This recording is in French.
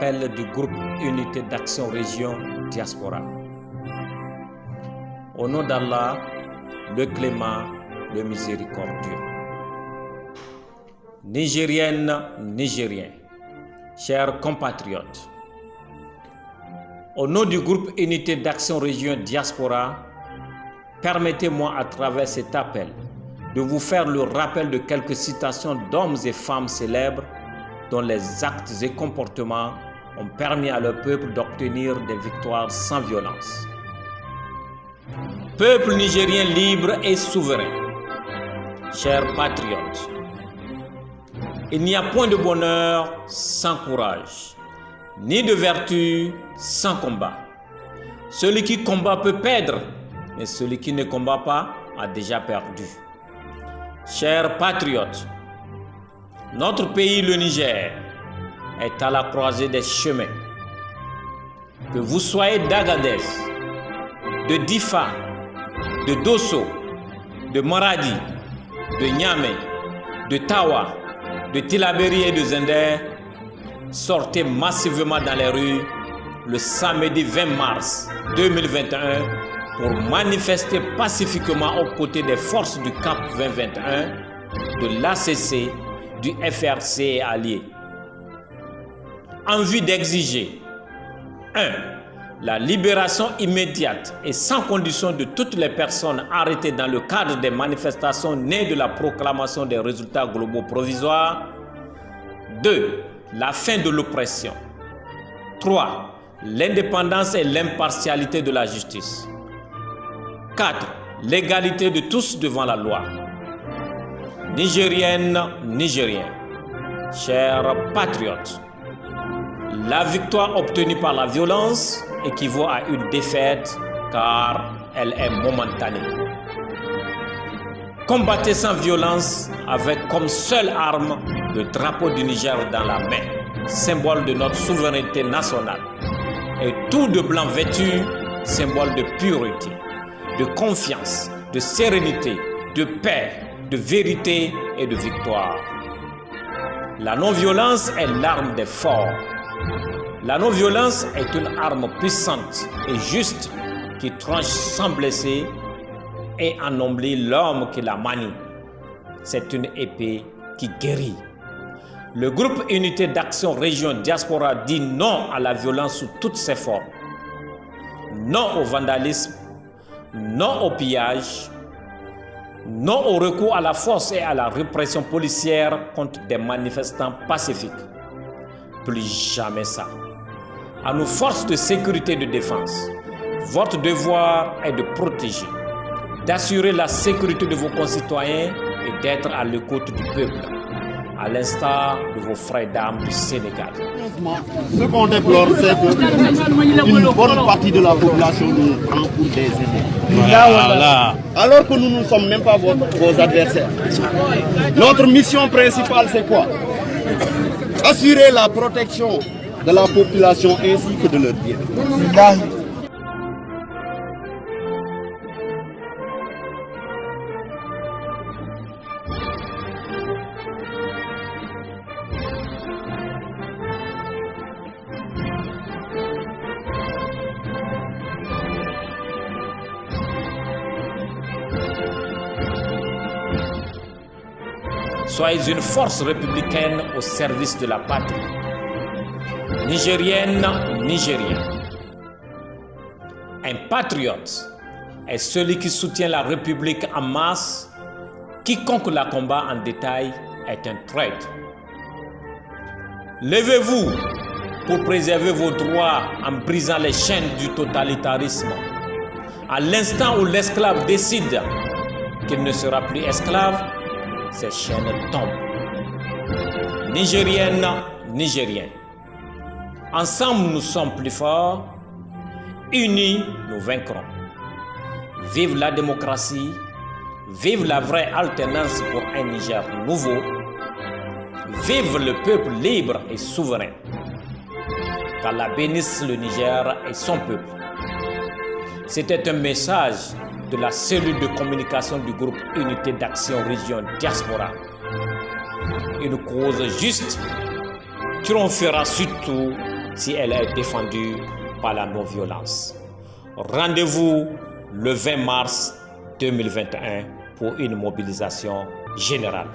appel du groupe Unité d'Action Région Diaspora. Au nom d'Allah, le clément, le miséricordieux. Nigériennes, Nigériens, chers compatriotes, au nom du groupe Unité d'Action Région Diaspora, permettez-moi à travers cet appel de vous faire le rappel de quelques citations d'hommes et femmes célèbres dont les actes et comportements ont permis à leur peuple d'obtenir des victoires sans violence. Peuple nigérien libre et souverain, chers patriotes, il n'y a point de bonheur sans courage, ni de vertu sans combat. Celui qui combat peut perdre, mais celui qui ne combat pas a déjà perdu. Chers patriotes, notre pays, le Niger, est à la croisée des chemins. Que vous soyez d'Agadez, de Difa, de Dosso, de Maradi, de Niamey, de Tawa, de Tillabéri et de Zender, sortez massivement dans les rues le samedi 20 mars 2021 pour manifester pacifiquement aux côtés des forces du CAP 2021, de l'ACC, du FRC et alliés. En vue d'exiger 1. La libération immédiate et sans condition de toutes les personnes arrêtées dans le cadre des manifestations nées de la proclamation des résultats globaux provisoires. 2. La fin de l'oppression. 3. L'indépendance et l'impartialité de la justice. 4. L'égalité de tous devant la loi. Nigériennes, Nigériens, chers patriotes, la victoire obtenue par la violence équivaut à une défaite car elle est momentanée. Combattez sans violence avec comme seule arme le drapeau du Niger dans la main, symbole de notre souveraineté nationale, et tout de blanc vêtu, symbole de pureté, de confiance, de sérénité, de paix, de vérité et de victoire. La non-violence est l'arme des forts. La non-violence est une arme puissante et juste qui tranche sans blesser et ennomblit l'homme qui la manie. C'est une épée qui guérit. Le groupe Unité d'Action Région Diaspora dit non à la violence sous toutes ses formes. Non au vandalisme, non au pillage, non au recours à la force et à la répression policière contre des manifestants pacifiques. Plus jamais ça. À nos forces de sécurité et de défense, votre devoir est de protéger, d'assurer la sécurité de vos concitoyens et d'être à l'écoute du peuple, à l'instar de vos frères d'armes du Sénégal. Ce qu'on déplore, c'est qu'une bonne partie de la population nous prend pour des ennemis. Voilà. Alors que nous ne sommes même pas vos adversaires. Notre mission principale, c'est quoi? Assurer la protection de la population ainsi que de leurs biens. Soyez une force républicaine au service de la patrie. Nigériennes, Nigériens. Un patriote est celui qui soutient la République en masse. Quiconque la combat en détail est un traître. Levez-vous pour préserver vos droits en brisant les chaînes du totalitarisme. À l'instant où l'esclave décide qu'il ne sera plus esclave, ces chaînes tombent. Nigériennes, Nigériens. Ensemble, nous sommes plus forts. Unis, nous vaincrons. Vive la démocratie. Vive la vraie alternance pour un Niger nouveau. Vive le peuple libre et souverain. Qu'Allah bénisse le Niger et son peuple. C'était un message de la cellule de communication du groupe Unité d'Action Région Diaspora. Une cause juste triomphera surtout si elle est défendue par la non-violence. Rendez-vous le 20 mars 2021 pour une mobilisation générale.